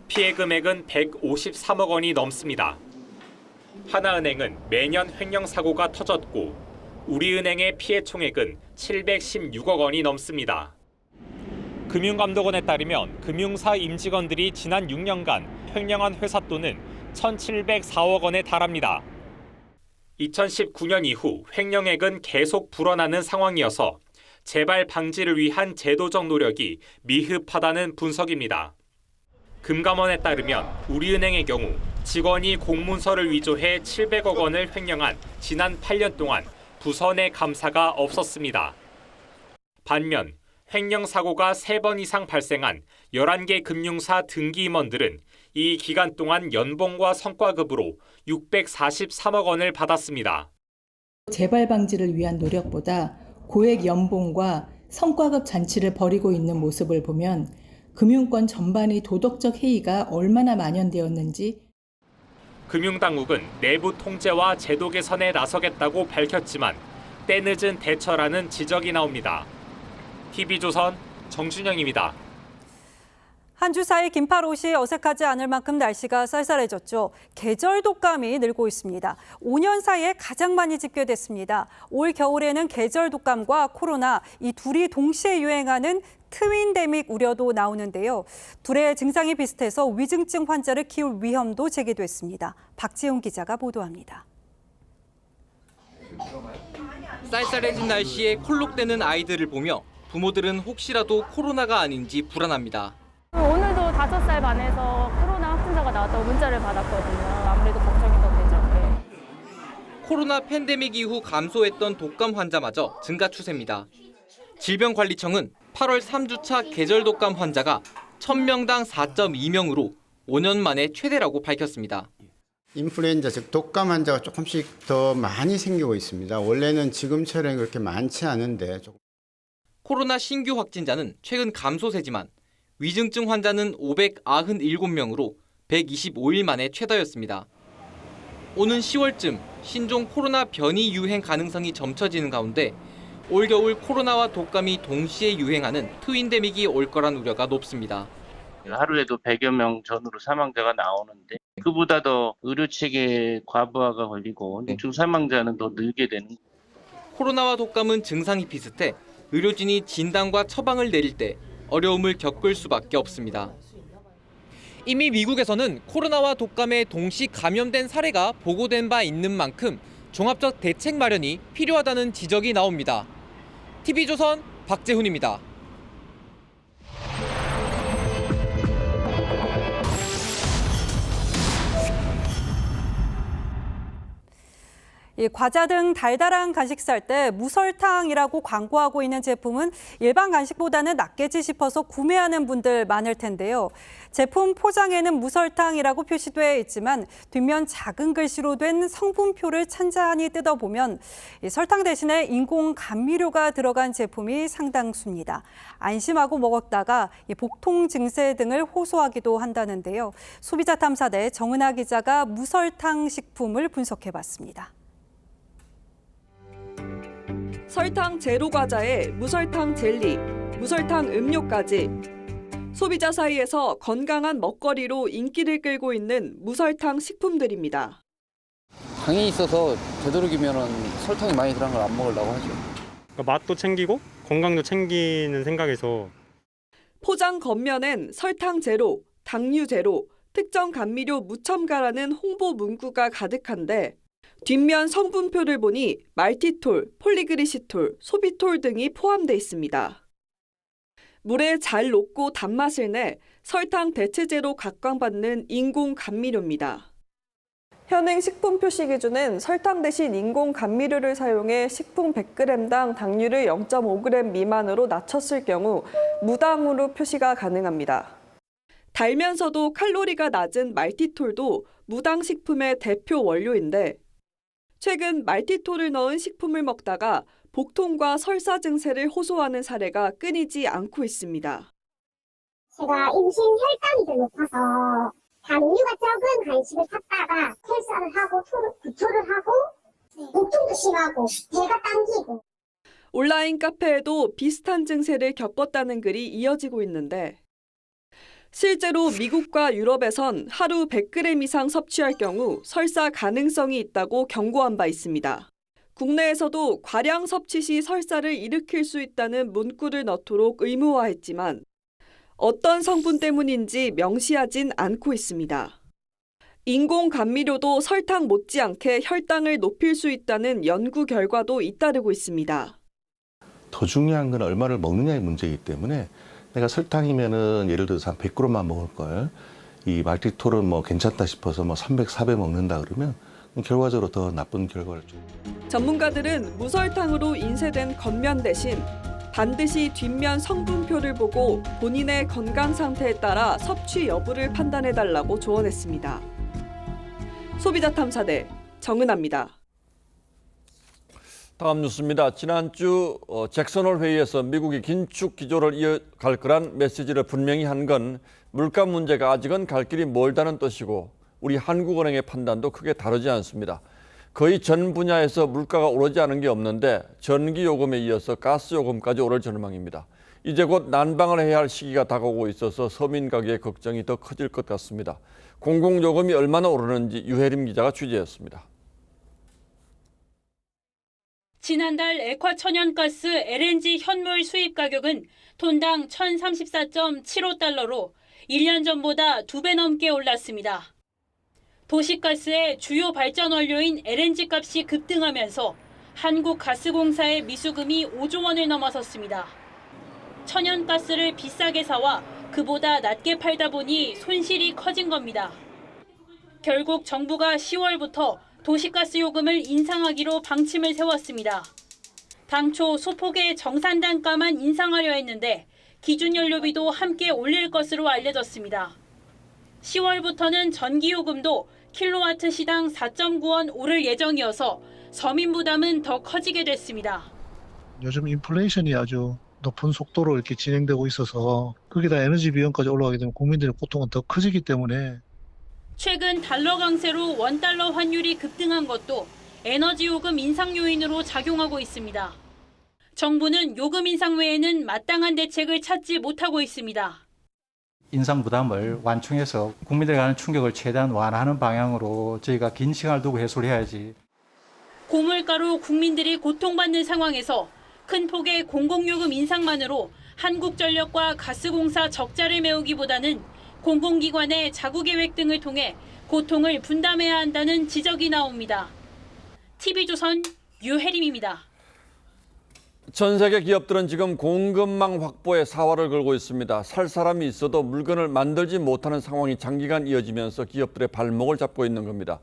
피해 금액은 153억 원이 넘습니다. 하나은행은 매년 횡령 사고가 터졌고 우리은행의 피해 총액은 716억 원이 넘습니다. 금융감독원에 따르면 금융사 임직원들이 지난 6년간 횡령한 회사 돈은 1,704억 원에 달합니다. 2019년 이후 횡령액은 계속 불어나는 상황이어서 재발 방지를 위한 제도적 노력이 미흡하다는 분석입니다. 금감원에 따르면 우리은행의 경우 직원이 공문서를 위조해 700억 원을 횡령한 지난 8년 동안 부서 내 감사가 없었습니다. 반면 횡령 사고가 3번 이상 발생한 11개 금융사 등기 임원들은 이 기간 동안 연봉과 성과급으로 643억 원을 받았습니다. 재발 방지를 위한 노력보다 고액 연봉과 성과급 잔치를 벌이고 있는 모습을 보면 금융권 전반의 도덕적 해이가 얼마나 만연되었는지. 금융당국은 내부 통제와 제도 개선에 나서겠다고 밝혔지만 때늦은 대처라는 지적이 나옵니다. TV조선 정준영입니다. 한 주 사이 긴팔옷이 어색하지 않을 만큼 날씨가 쌀쌀해졌죠. 계절 독감이 늘고 있습니다. 5년 사이에 가장 많이 집계됐습니다. 올 겨울에는 계절 독감과 코로나 이 둘이 동시에 유행하는 트윈데믹 우려도 나오는데요. 둘의 증상이 비슷해서 위중증 환자를 키울 위험도 제기됐습니다. 박지훈 기자가 보도합니다. 쌀쌀해진 날씨에 콜록대는 아이들을 보며 부모들은 혹시라도 코로나가 아닌지 불안합니다. 오늘도 5살 반에서 코로나 확진자가 나왔다고 문자를 받았거든요. 아무래도 걱정이 더 되죠. 코로나 팬데믹 이후 감소했던 독감 환자마저 증가 추세입니다. 질병관리청은 8월 3주차 계절 독감 환자가 1000명당 4.2명으로 5년 만에 최대라고 밝혔습니다. 인플루엔자 즉 독감 환자가 조금씩 더 많이 생기고 있습니다. 원래는 지금처럼 그렇게 많지 않은데 코로나 신규 확진자는 최근 감소세지만 위중증 환자는 597명으로 125일 만에 최다였습니다. 오는 10월쯤 신종 코로나 변이 유행 가능성이 점쳐지는 가운데 올겨울 코로나와 독감이 동시에 유행하는 트윈데믹이 올 거란 우려가 높습니다. 하루에도 100여 명 전후로 사망자가 나오는데 그보다 더 의료 체계 과부하가 걸리고 중증 사망자는 더 늘게 되는 거예요. 코로나와 독감은 증상이 비슷해 의료진이 진단과 처방을 내릴 때 어려움을 겪을 수밖에 없습니다. 이미 미국에서는 코로나와 독감에 동시 감염된 사례가 보고된 바 있는 만큼 종합적 대책 마련이 필요하다는 지적이 나옵니다. TV조선 박재훈입니다. 과자 등 달달한 간식 살 때 무설탕이라고 광고하고 있는 제품은 일반 간식보다는 낫겠지 싶어서 구매하는 분들 많을 텐데요. 제품 포장에는 무설탕이라고 표시되어 있지만 뒷면 작은 글씨로 된 성분표를 찬찬히 뜯어보면 설탕 대신에 인공 감미료가 들어간 제품이 상당수입니다. 안심하고 먹었다가 복통 증세 등을 호소하기도 한다는데요. 소비자 탐사대 정은하 기자가 무설탕 식품을 분석해봤습니다. 설탕 제로 과자에 무설탕 젤리, 무설탕 음료까지 소비자 사이에서 건강한 먹거리로 인기를 끌고 있는 무설탕 식품들입니다. 당이 있어서 되도록이면 설탕이 많이 들어간 걸 안 먹으려고 하죠. 맛도 챙기고 건강도 챙기는 생각에서 포장 겉면엔 설탕 제로, 당류 제로, 특정 감미료 무첨가라는 홍보 문구가 가득한데 뒷면 성분표를 보니 말티톨, 폴리그리시톨, 소비톨 등이 포함돼 있습니다. 물에 잘 녹고 단맛을 내 설탕 대체제로 각광받는 인공 감미료입니다. 현행 식품 표시 기준은 설탕 대신 인공 감미료를 사용해 식품 100g당 당류를 0.5g 미만으로 낮췄을 경우 무당으로 표시가 가능합니다. 달면서도 칼로리가 낮은 말티톨도 무당 식품의 대표 원료인데 최근 말티톨을 넣은 식품을 먹다가 복통과 설사 증세를 호소하는 사례가 끊이지 않고 있습니다. 제가 임신 혈당이 좀 높아서 당류가 적은 간식을 찾다가 설사를 하고 구토를 하고 복통도 심하고 배가 당기고 온라인 카페에도 비슷한 증세를 겪었다는 글이 이어지고 있는데 실제로 미국과 유럽에선 하루 100g 이상 섭취할 경우 설사 가능성이 있다고 경고한 바 있습니다. 국내에서도 과량 섭취 시 설사를 일으킬 수 있다는 문구를 넣도록 의무화했지만 어떤 성분 때문인지 명시하진 않고 있습니다. 인공 감미료도 설탕 못지않게 혈당을 높일 수 있다는 연구 결과도 잇따르고 있습니다. 더 중요한 건 얼마를 먹느냐의 문제이기 때문에 내가 설탕이면은 예를 들어서 한 100g만 먹을 걸 이 말티톨은 뭐 괜찮다 싶어서 뭐 300, 400 먹는다 그러면 결과적으로 더 나쁜 결과를 줍니다. 전문가들은 무설탕으로 인쇄된 겉면 대신 반드시 뒷면 성분표를 보고 본인의 건강 상태에 따라 섭취 여부를 판단해달라고 조언했습니다. 소비자 탐사대 정은하입니다. 다음 뉴스입니다. 지난주 잭슨홀 회의에서 미국이 긴축 기조를 이어갈 거란 메시지를 분명히 한 건 물가 문제가 아직은 갈 길이 멀다는 뜻이고 우리 한국은행의 판단도 크게 다르지 않습니다. 거의 전 분야에서 물가가 오르지 않은 게 없는데 전기요금에 이어서 가스요금까지 오를 전망입니다. 이제 곧 난방을 해야 할 시기가 다가오고 있어서 서민 가게의 걱정이 더 커질 것 같습니다. 공공요금이 얼마나 오르는지 유혜림 기자가 취재했습니다. 지난달 액화천연가스 LNG 현물 수입 가격은 톤당 1,034.75달러로 1년 전보다 2배 넘게 올랐습니다. 도시가스의 주요 발전 원료인 LNG 값이 급등하면서 한국가스공사의 미수금이 5조 원을 넘어섰습니다. 천연가스를 비싸게 사와 그보다 낮게 팔다 보니 손실이 커진 겁니다. 결국 정부가 10월부터 도시가스 요금을 인상하기로 방침을 세웠습니다. 당초 소폭의 정산 단가만 인상하려 했는데 기준 연료비도 함께 올릴 것으로 알려졌습니다. 10월부터는 전기요금도 킬로와트 시당 4.9원 오를 예정이어서 서민 부담은 더 커지게 됐습니다. 요즘 인플레이션이 아주 높은 속도로 이렇게 진행되고 있어서 거기다 에너지 비용까지 올라가게 되면 국민들의 고통은 더 커지기 때문에 최근 달러 강세로 원달러 환율이 급등한 것도 에너지 요금 인상 요인으로 작용하고 있습니다. 정부는 요금 인상 외에는 마땅한 대책을 찾지 못하고 있습니다. 인상 부담을 완충해서 국민들에 관한 충격을 최대한 완화하는 방향으로 저희가 긴 시간을 두고 해소를 해야지. 고물가로 국민들이 고통받는 상황에서 큰 폭의 공공요금 인상만으로 한국전력과 가스공사 적자를 메우기보다는 공공기관의 자구계획 등을 통해 고통을 분담해야 한다는 지적이 나옵니다. TV조선 유혜림입니다. 전 세계 기업들은 지금 공급망 확보에 사활을 걸고 있습니다. 살 사람이 있어도 물건을 만들지 못하는 상황이 장기간 이어지면서 기업들의 발목을 잡고 있는 겁니다.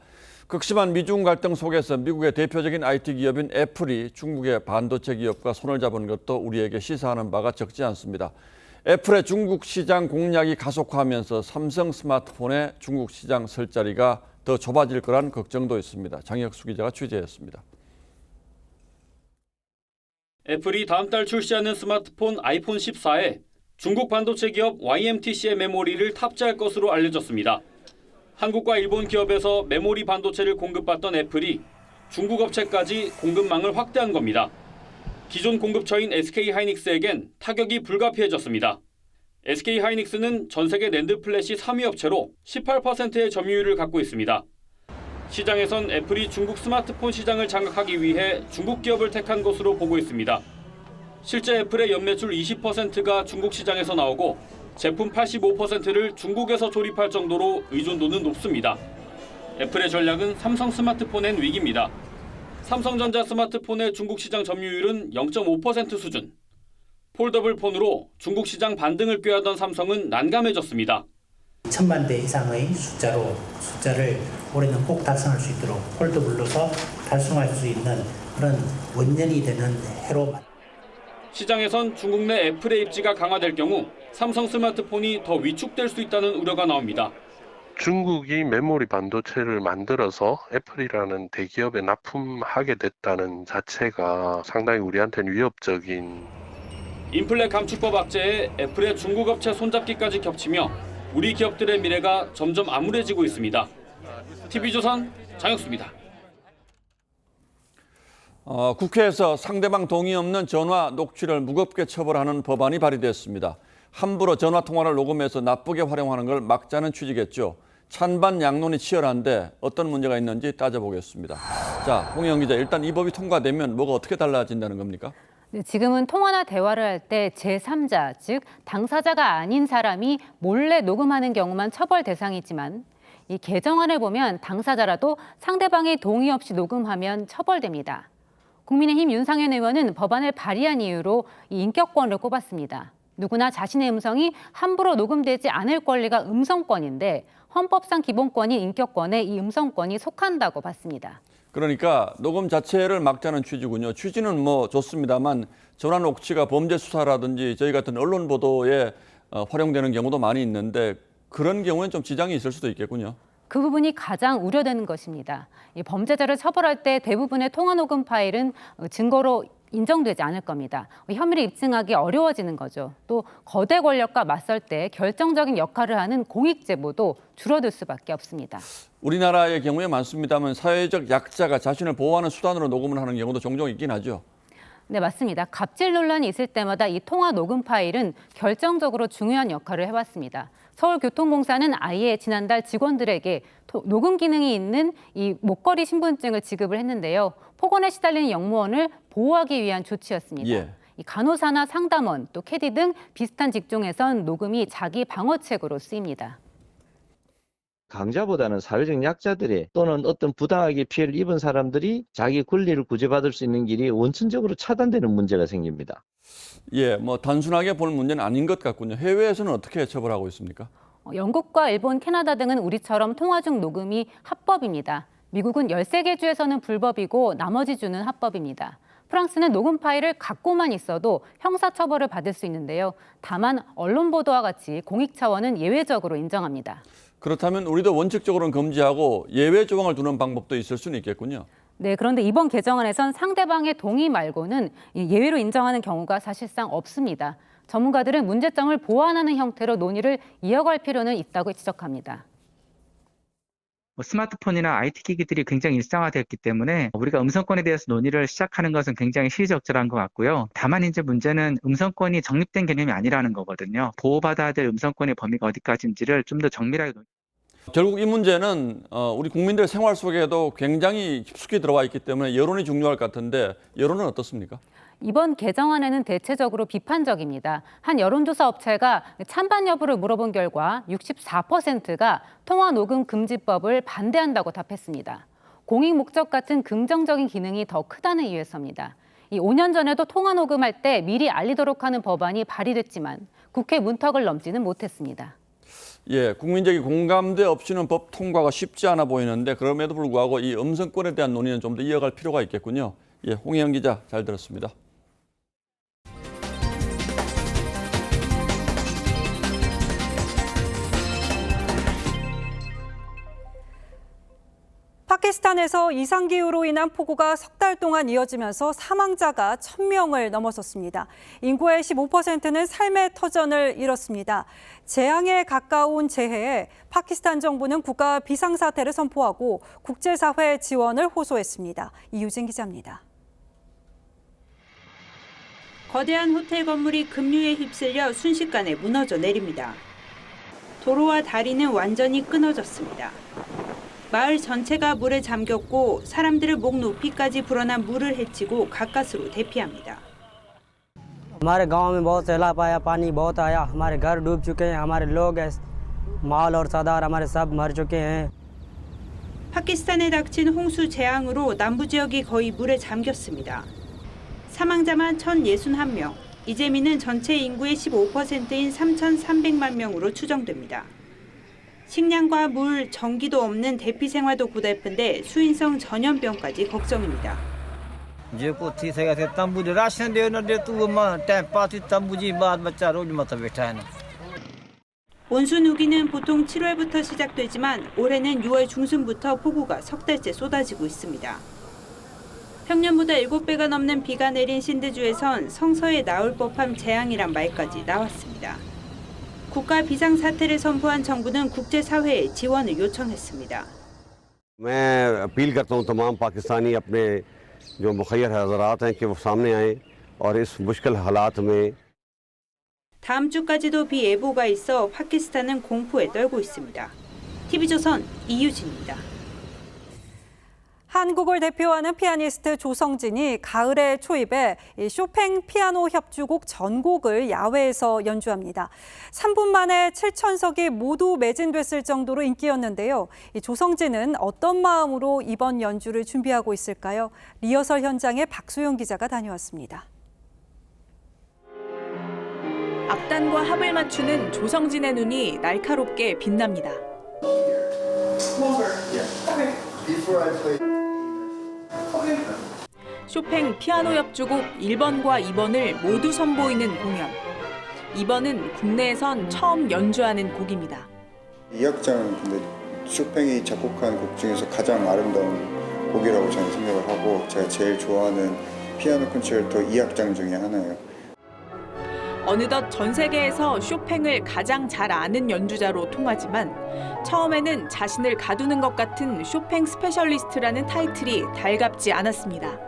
극심한 미중 갈등 속에서 미국의 대표적인 IT 기업인 애플이 중국의 반도체 기업과 손을 잡은 것도 우리에게 시사하는 바가 적지 않습니다. 애플의 중국 시장 공략이 가속화하면서 삼성 스마트폰의 중국 시장 설 자리가 더 좁아질 거란 걱정도 있습니다. 장혁수 기자가 취재했습니다. 애플이 다음 달 출시하는 스마트폰 아이폰 14에 중국 반도체 기업 YMTC의 메모리를 탑재할 것으로 알려졌습니다. 한국과 일본 기업에서 메모리 반도체를 공급받던 애플이 중국 업체까지 공급망을 확대한 겁니다. 기존 공급처인 SK하이닉스에겐 타격이 불가피해졌습니다. SK하이닉스는 전 세계 낸드 플래시 3위 업체로 18%의 점유율을 갖고 있습니다. 시장에선 애플이 중국 스마트폰 시장을 장악하기 위해 중국 기업을 택한 것으로 보고 있습니다. 실제 애플의 연매출 20%가 중국 시장에서 나오고 제품 85%를 중국에서 조립할 정도로 의존도는 높습니다. 애플의 전략은 삼성 스마트폰엔 위기입니다. 삼성전자 스마트폰의 중국 시장 점유율은 0.5% 수준. 폴더블 폰으로 중국 시장 반등을 꾀하던 삼성은 난감해졌습니다. 1,000만 대 이상의 숫자를 올해는 꼭 달성할 수 있도록 폴더블로서 달성할 수 있는 그런 원년이 되는 해로. 시장에선 중국 내 애플의 입지가 강화될 경우 삼성 스마트폰이 더 위축될 수 있다는 우려가 나옵니다. 중국이 메모리 반도체를 만들어서 애플이라는 대기업에 납품하게 됐다는 자체가 상당히 우리한테는 위협적인. 인플레 감축법 악재에 애플의 중국 업체 손잡기까지 겹치며 우리 기업들의 미래가 점점 암울해지고 있습니다. TV조선 장혁수입니다. 국회에서 상대방 동의 없는 전화 녹취를 무겁게 처벌하는 법안이 발의됐습니다. 함부로 전화 통화를 녹음해서 나쁘게 활용하는 걸 막자는 취지겠죠. 찬반 양론이 치열한데 어떤 문제가 있는지 따져보겠습니다. 자, 홍영 기자, 일단 이 법이 통과되면 뭐가 어떻게 달라진다는 겁니까? 네, 지금은 통화나 대화를 할 때 제3자, 즉 당사자가 아닌 사람이 몰래 녹음하는 경우만 처벌 대상이지만 이 개정안을 보면 당사자라도 상대방의 동의 없이 녹음하면 처벌됩니다. 국민의힘 윤상현 의원은 법안을 발의한 이유로 이 인격권을 꼽았습니다. 누구나 자신의 음성이 함부로 녹음되지 않을 권리가 음성권인데 헌법상 기본권인 인격권에 이 음성권이 속한다고 봤습니다. 그러니까 녹음 자체를 막자는 취지군요. 취지는 뭐 좋습니다만 전화 녹취가 범죄 수사라든지 저희 같은 언론 보도에 활용되는 경우도 많이 있는데 그런 경우에는 좀 지장이 있을 수도 있겠군요. 그 부분이 가장 우려되는 것입니다. 이 범죄자를 처벌할 때 대부분의 통화 녹음 파일은 증거로 인정되지 않을 겁니다. 혐의를 입증하기 어려워지는 거죠. 또 거대 권력과 맞설 때 결정적인 역할을 하는 공익 제보도 줄어들 수밖에 없습니다. 우리나라의 경우에 많습니다만 사회적 약자가 자신을 보호하는 수단으로 녹음을 하는 경우도 종종 있긴 하죠. 네, 맞습니다. 갑질 논란이 있을 때마다 이 통화 녹음 파일은 결정적으로 중요한 역할을 해왔습니다. 서울교통공사는 아예 지난달 직원들에게 녹음 기능이 있는 이 목걸이 신분증을 지급을 했는데요. 폭언에 시달리는 영무원을 보호하기 위한 조치였습니다. 예. 이 간호사나 상담원, 또 캐디 등 비슷한 직종에선 녹음이 자기 방어책으로 쓰입니다. 강자보다는 사회적 약자들이 또는 어떤 부당하게 피해를 입은 사람들이 자기 권리를 구제받을 수 있는 길이 원천적으로 차단되는 문제가 생깁니다. 예, 뭐 단순하게 볼 문제는 아닌 것 같군요. 해외에서는 어떻게 처벌하고 있습니까? 영국과 일본, 캐나다 등은 우리처럼 통화 중 녹음이 합법입니다. 미국은 13개 주에서는 불법이고 나머지 주는 합법입니다. 프랑스는 녹음 파일을 갖고만 있어도 형사처벌을 받을 수 있는데요. 다만 언론 보도와 같이 공익 차원은 예외적으로 인정합니다. 그렇다면 우리도 원칙적으로는 금지하고 예외 조항을 두는 방법도 있을 수는 있겠군요. 네, 그런데 이번 개정안에선 상대방의 동의 말고는 예외로 인정하는 경우가 사실상 없습니다. 전문가들은 문제점을 보완하는 형태로 논의를 이어갈 필요는 있다고 지적합니다. 스마트폰이나 IT 기기들이 굉장히 일상화됐기 때문에 우리가 음성권에 대해서 논의를 시작하는 것은 굉장히 시의적절한 것 같고요. 다만 이제 문제는 음성권이 정립된 개념이 아니라는 거거든요. 보호받아야 될 음성권의 범위가 어디까지인지를 좀 더 정밀하게 결국 이 문제는 우리 국민들 생활 속에도 굉장히 깊숙이 들어와 있기 때문에 여론이 중요할 것 같은데 여론은 어떻습니까? 이번 개정안에는 대체적으로 비판적입니다. 한 여론조사 업체가 찬반 여부를 물어본 결과 64%가 통화 녹음 금지법을 반대한다고 답했습니다. 공익 목적 같은 긍정적인 기능이 더 크다는 이유에서입니다. 5년 전에도 통화 녹음할 때 미리 알리도록 하는 법안이 발의됐지만 국회 문턱을 넘지는 못했습니다. 예, 국민적인 공감대 없이는 법 통과가 쉽지 않아 보이는데 그럼에도 불구하고 이 음성권에 대한 논의는 좀 더 이어갈 필요가 있겠군요. 예, 홍혜영 기자 잘 들었습니다. 파키스탄에서 이상기후로 인한 폭우가 석 달 동안 이어지면서 사망자가 1,000명을 넘어섰습니다. 인구의 15%는 삶의 터전을 잃었습니다. 재앙에 가까운 재해에 파키스탄 정부는 국가 비상사태를 선포하고 국제사회 지원을 호소했습니다. 이유진 기자입니다. 거대한 호텔 건물이 급류에 휩쓸려 순식간에 무너져 내립니다. 도로와 다리는 완전히 끊어졌습니다. 마을 전체가 물에 잠겼고 사람들을 목 높이까지 불어난 물을 헤치고 가까스로 대피합니다. हमारे गांव में बहुत सैलाब आया, पानी बहुत आया, हमारे घर डूब चुके हैं, हमारे लोग माल और सादार हमारे सब मर चुके हैं. 파키스탄에 닥친 홍수 재앙으로 남부 지역이 거의 물에 잠겼습니다. 사망자만 1,061명, 이재민은 전체 인구의 15%인 3,300만 명으로 추정됩니다. 식량과 물, 전기도 없는 대피 생활도 고달픈데 수인성 전염병까지 걱정입니다. 온수 누기는 보통 7월부터 시작되지만 올해는 6월 중순부터 폭우가 석 달째 쏟아지고 있습니다. 평년보다 7배가 넘는 비가 내린 신드주에선 성서에 나올 법한 재앙이란 말까지 나왔습니다. 국가 비상사태를 선포한 정부는 국제사회에 지원을 요청했습니다. मैं अपील करता हूं तमाम पाकिस्तानी अपने जो मुखय्यर हज़रात हैं कि वो सामने आएं और इस मुश्किल हालात में 다음 주까지도 비 예보가 있어 파키스탄은 공포에 떨고 있습니다. TV조선 이유진입니다. 한국을 대표하는 피아니스트 조성진이 가을의 초입에 쇼팽 피아노 협주곡 전곡을 야외에서 연주합니다. 3분 만에 7,000석이 모두 매진됐을 정도로 인기였는데요. 조성진은 어떤 마음으로 이번 연주를 준비하고 있을까요? 리허설 현장에 박소영 기자가 다녀왔습니다. 악단과 합을 맞추는 조성진의 눈이 날카롭게 빛납니다. 쇼팽 피아노 협주곡 1번과 2번을 모두 선보이는 공연. 2번은 국내에선 처음 연주하는 곡입니다. 이 악장은 근데 쇼팽이 작곡한 곡 중에서 가장 아름다운 곡이라고 저는 생각을 하고 제가 제일 좋아하는 피아노 콘체르토 2악장 중에 하나예요. 어느덧 전 세계에서 쇼팽을 가장 잘 아는 연주자로 통하지만 처음에는 자신을 가두는 것 같은 쇼팽 스페셜리스트라는 타이틀이 달갑지 않았습니다.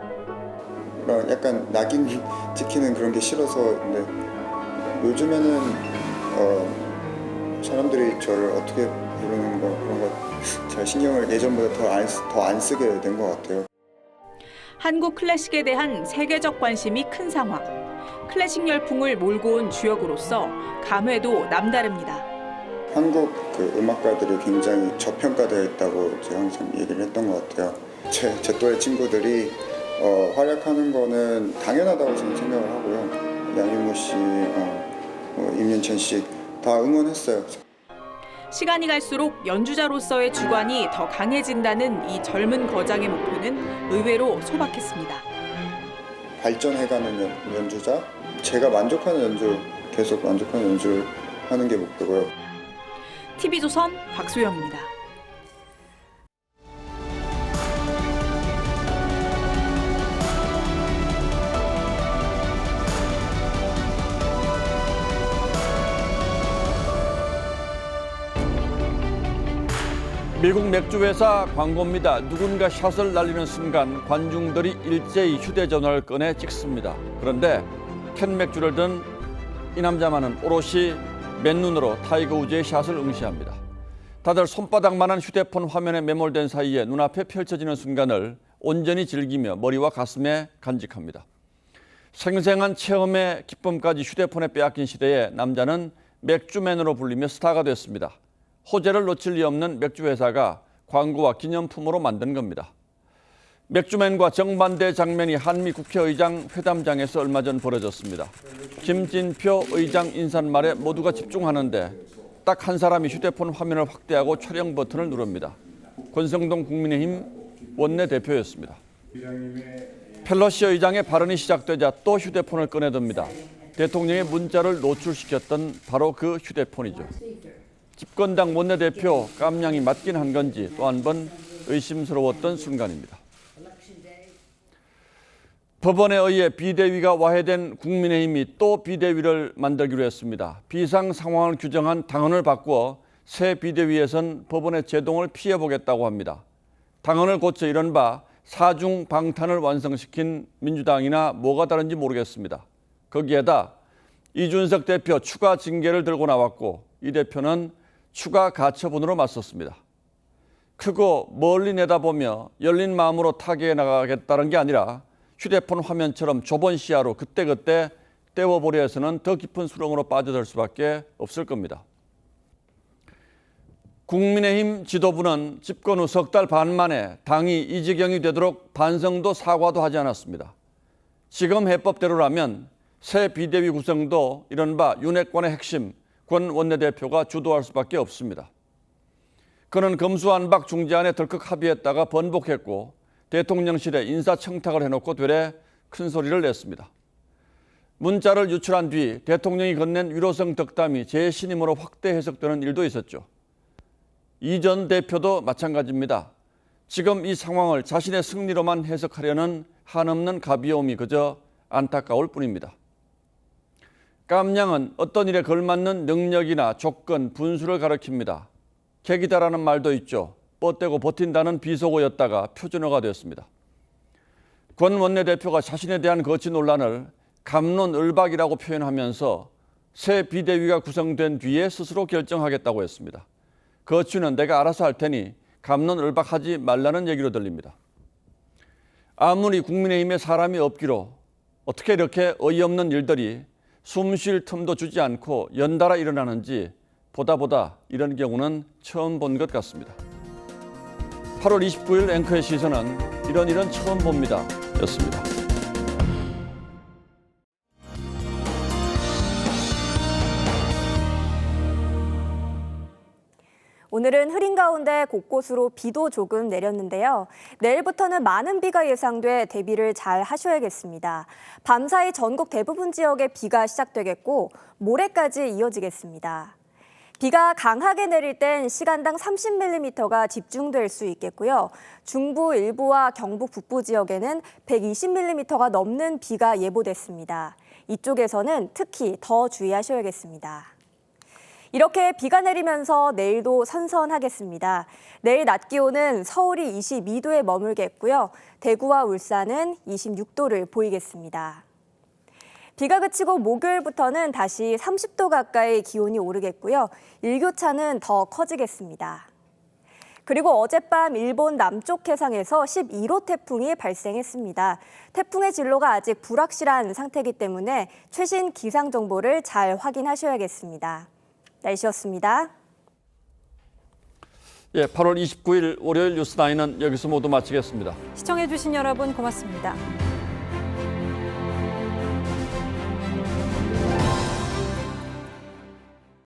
그런 약간 낙인 찍히는 그런 게 싫어서. 근데 요즘에는 사람들이 저를 어떻게 부르는 거 그런 거 잘 신경을 예전보다 더 안 쓰게 된 것 같아요. 한국 클래식에 대한 세계적 관심이 큰 상황. 클래식 열풍을 몰고 온 주역으로서 감회도 남다릅니다. 한국 그 음악가들이 굉장히 저평가되어 있다고 제가 항상 얘기를 했던 것 같아요. 제 또래 친구들이 활약하는 거는 당연하다고 저는 생각을 하고요. 양윤모 씨, 임윤찬 씨 다 응원했어요. 시간이 갈수록 연주자로서의 주관이 더 강해진다는 이 젊은 거장의 목표는 의외로 소박했습니다. 발전해가는 연주자, 제가 만족하는 연주, 계속 만족하는 연주를 하는 게 목표고요. TV조선 박소영입니다. 미국 맥주회사 광고입니다. 누군가 샷을 날리는 순간 관중들이 일제히 휴대전화를 꺼내 찍습니다. 그런데 캔 맥주를 든 이 남자만은 오롯이 맨눈으로 타이거 우즈의 샷을 응시합니다. 다들 손바닥만한 휴대폰 화면에 매몰된 사이에 눈앞에 펼쳐지는 순간을 온전히 즐기며 머리와 가슴에 간직합니다. 생생한 체험의 기쁨까지 휴대폰에 빼앗긴 시대에 남자는 맥주맨으로 불리며 스타가 됐습니다. 호재를 놓칠 리 없는 맥주회사가 광고와 기념품으로 만든 겁니다. 맥주맨과 정반대 장면이 한미 국회의장 회담장에서 얼마 전 벌어졌습니다. 김진표 의장 인사말에 모두가 집중하는데 딱 한 사람이 휴대폰 화면을 확대하고 촬영 버튼을 누릅니다. 권성동 국민의힘 원내대표였습니다. 펠로시 의장의 발언이 시작되자 또 휴대폰을 꺼내듭니다. 대통령의 문자를 노출시켰던 바로 그 휴대폰이죠. 집권당 원내대표 깜냥이 맞긴 한 건지 또 한 번 의심스러웠던 순간입니다. 법원에 의해 비대위가 와해된 국민의힘이 또 비대위를 만들기로 했습니다. 비상 상황을 규정한 당헌을 바꾸어 새 비대위에선 법원의 제동을 피해보겠다고 합니다. 당헌을 고쳐 이른바 사중 방탄을 완성시킨 민주당이나 뭐가 다른지 모르겠습니다. 거기에다 이준석 대표 추가 징계를 들고 나왔고 이 대표는 추가 가처분으로 맞섰습니다. 크고 멀리 내다보며 열린 마음으로 타개해 나가겠다는 게 아니라 휴대폰 화면처럼 좁은 시야로 그때그때 떼어보려 해서는 더 깊은 수렁으로 빠져들 수밖에 없을 겁니다. 국민의힘 지도부는 집권 후 석 달 반 만에 당이 이 지경이 되도록 반성도 사과도 하지 않았습니다. 지금 해법대로라면 새 비대위 구성도 이른바 윤핵관의 핵심 권 원내대표가 주도할 수밖에 없습니다. 그는 검수안박 중재안에 덜컥 합의했다가 번복했고 대통령실에 인사청탁을 해놓고 되레 큰 소리를 냈습니다. 문자를 유출한 뒤 대통령이 건넨 위로성 덕담이 재신임으로 확대 해석되는 일도 있었죠. 이 전 대표도 마찬가지입니다. 지금 이 상황을 자신의 승리로만 해석하려는 한없는 가비움이 그저 안타까울 뿐입니다. 깜냥은 어떤 일에 걸맞는 능력이나 조건, 분수를 가리킵니다. 계기다라는 말도 있죠. 뻗대고 버틴다는 비속어였다가 표준어가 되었습니다. 권 원내대표가 자신에 대한 거취 논란을 갑론을박이라고 표현하면서 새 비대위가 구성된 뒤에 스스로 결정하겠다고 했습니다. 거취는 내가 알아서 할 테니 갑론을박하지 말라는 얘기로 들립니다. 아무리 국민의힘에 사람이 없기로 어떻게 이렇게 어이없는 일들이 숨 쉴 틈도 주지 않고 연달아 일어나는지 보다 이런 경우는 처음 본 것 같습니다. 8월 29일 앵커의 시선은 이런 처음 봅니다. 였습니다. 오늘은 흐린 가운데 곳곳으로 비도 조금 내렸는데요. 내일부터는 많은 비가 예상돼 대비를 잘 하셔야겠습니다. 밤사이 전국 대부분 지역에 비가 시작되겠고 모레까지 이어지겠습니다. 비가 강하게 내릴 땐 시간당 30mm가 집중될 수 있겠고요. 중부 일부와 경북 북부 지역에는 120mm가 넘는 비가 예보됐습니다. 이쪽에서는 특히 더 주의하셔야겠습니다. 이렇게 비가 내리면서 내일도 선선하겠습니다. 내일 낮 기온은 서울이 22도에 머물겠고요. 대구와 울산은 26도를 보이겠습니다. 비가 그치고 목요일부터는 다시 30도 가까이 기온이 오르겠고요. 일교차는 더 커지겠습니다. 그리고 어젯밤 일본 남쪽 해상에서 11호 태풍이 발생했습니다. 태풍의 진로가 아직 불확실한 상태이기 때문에 최신 기상 정보를 잘 확인하셔야겠습니다. 날씨였습니다. 예, 8월 29일 월요일 뉴스9는 여기서 모두 마치겠습니다. 시청해주신 여러분 고맙습니다.